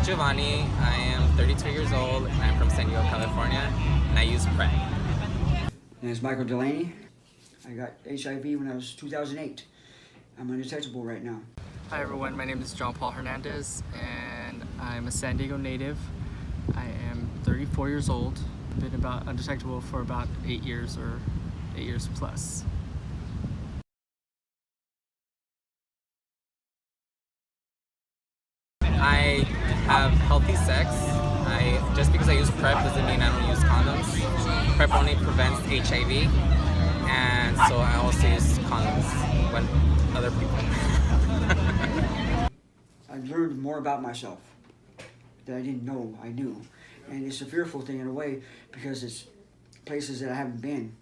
Giovanni. I am 32 years old, and I'm from San Diego, California, and I use PrEP. My name is Michael Delaney. I got HIV when I was 2008. I'm undetectable right now. Hi everyone, my name is John Paul Hernandez, and I'm a San Diego native. I am 34 years old. Been about undetectable for about 8 years or 8 years plus. I have healthy sex. Just because I use PrEP doesn't mean I don't use condoms. PrEP only prevents HIV, and so I also use condoms when other people. I've learned more about myself that I didn't know I knew. And it's a fearful thing in a way because it's places that I haven't been.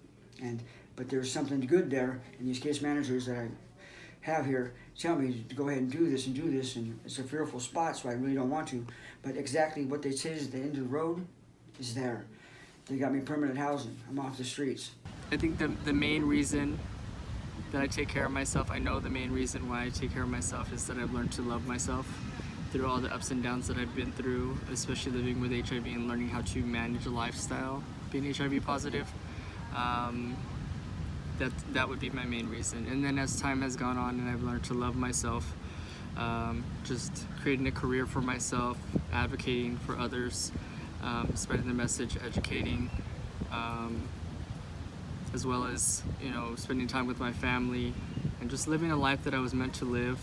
But there's something good there, and these case managers that I have here tell me to go ahead and do this, and it's a fearful spot, so I really don't want to. But exactly what they say is at the end of the road is there. They got me permanent housing. I'm off the streets. I think the main reason that I take care of myself, I know the main reason why I take care of myself is that I've learned to love myself through all the ups and downs that I've been through, especially living with HIV and learning how to manage a lifestyle being HIV positive. That would be my main reason. And then as time has gone on and I've learned to love myself, just creating a career for myself, advocating for others, spreading the message, educating, as well as, spending time with my family and just living a life that I was meant to live,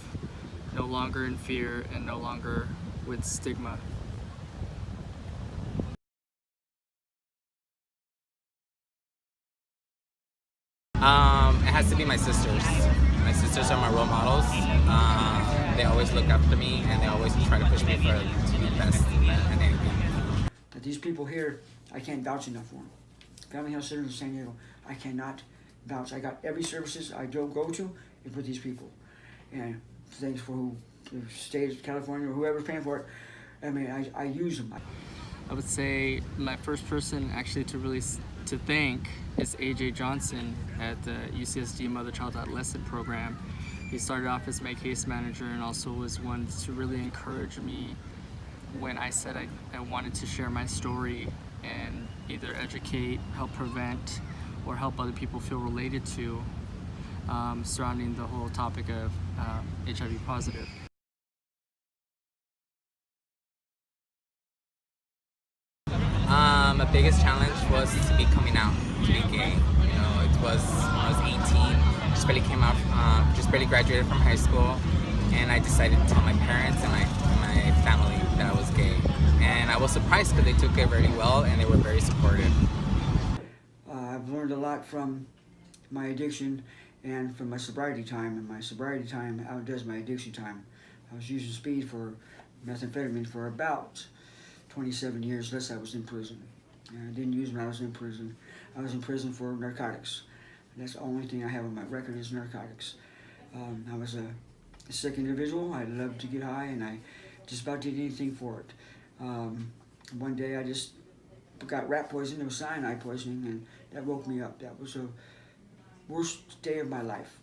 no longer in fear and no longer with stigma. It has to be my sisters. My sisters are my role models. They always look after me, and they always try to push me to be best in anything. But these people here, I can't vouch enough for them. Family Health Center in San Diego, I cannot vouch. I got every services I go to is with these people. And thanks for the state of California or whoever's paying for it. I mean, I use them. I would say my first person actually to thank is AJ Johnson at the UCSD Mother-Child Adolescent program. He started off as my case manager and also was one to really encourage me when I said I wanted to share my story and either educate, help prevent, or help other people feel related to surrounding the whole topic of HIV positive. My biggest challenge was to be coming out, to be gay. It was when I was 18, just barely came out, just barely graduated from high school, and I decided to tell my parents and my family that I was gay. And I was surprised because they took it very well and they were very supportive. I've learned a lot from my addiction and from my sobriety time, and my sobriety time outdoes my addiction time. I was using speed for methamphetamine for about 27 years, less I was in prison. And I didn't use when I was in prison. I was in prison for narcotics. And that's the only thing I have on my record is narcotics. I was a sick individual. I loved to get high, and I just about did anything for it. One day I just got rat poison. It was cyanide poisoning, and that woke me up. That was the worst day of my life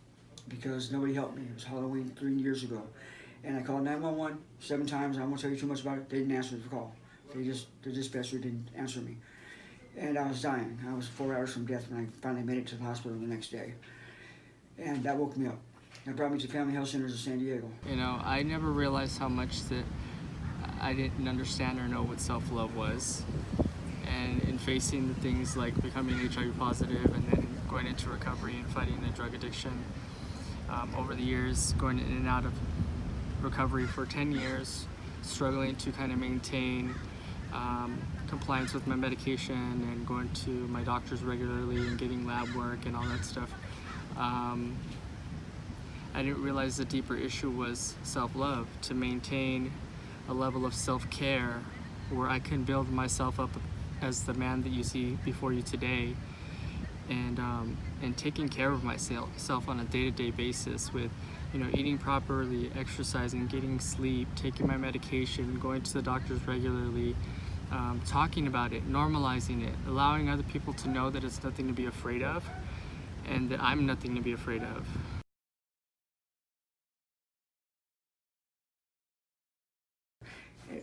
because nobody helped me. It was Halloween 3 years ago. And I called 911 7 times. I won't tell you too much about it. They didn't answer the call. The dispatcher didn't answer me. And I was dying. I was 4 hours from death when I finally made it to the hospital the next day. And that woke me up. That brought me to Family Health Centers of San Diego. I never realized how much that I didn't understand or know what self-love was. And in facing the things like becoming HIV positive and then going into recovery and fighting the drug addiction, over the years, going in and out of recovery for 10 years, struggling to kind of maintain compliance with my medication and going to my doctors regularly and getting lab work and all that stuff. I didn't realize the deeper issue was self-love, to maintain a level of self-care where I can build myself up as the man that you see before you today, and taking care of myself on a day-to-day basis with eating properly, exercising, getting sleep, taking my medication, going to the doctors regularly, talking about it, normalizing it, allowing other people to know that it's nothing to be afraid of and that I'm nothing to be afraid of.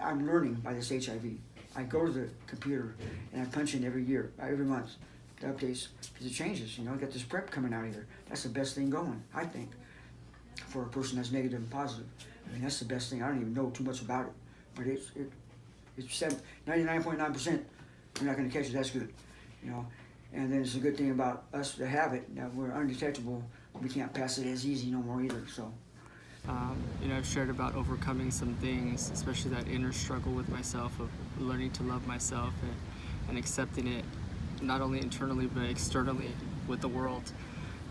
I'm learning by this HIV. I go to the computer and I punch in every year, every month, the updates, because it changes. You know, I got this PrEP coming out here. That's the best thing going, I think, for a person that's negative and positive. I mean, that's the best thing. I don't even know too much about it, but it's 99.9%. You're not going to catch it. That's good, you know. And then it's a good thing about us to have it. That we're undetectable. We can't pass it as easy no more either. So. You know, I've shared about overcoming some things, especially that inner struggle with myself of learning to love myself and accepting it, not only internally but externally with the world.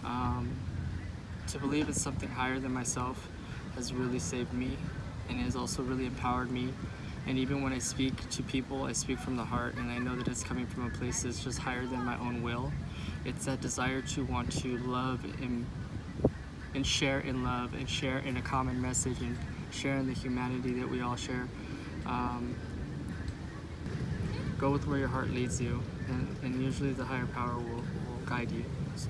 To believe in something higher than myself has really saved me and has also really empowered me. And even when I speak to people, I speak from the heart, and I know that it's coming from a place that's just higher than my own will. It's that desire to want to love and share in love and share in a common message and share in the humanity that we all share. Go with where your heart leads you, and usually the higher power will guide you. So.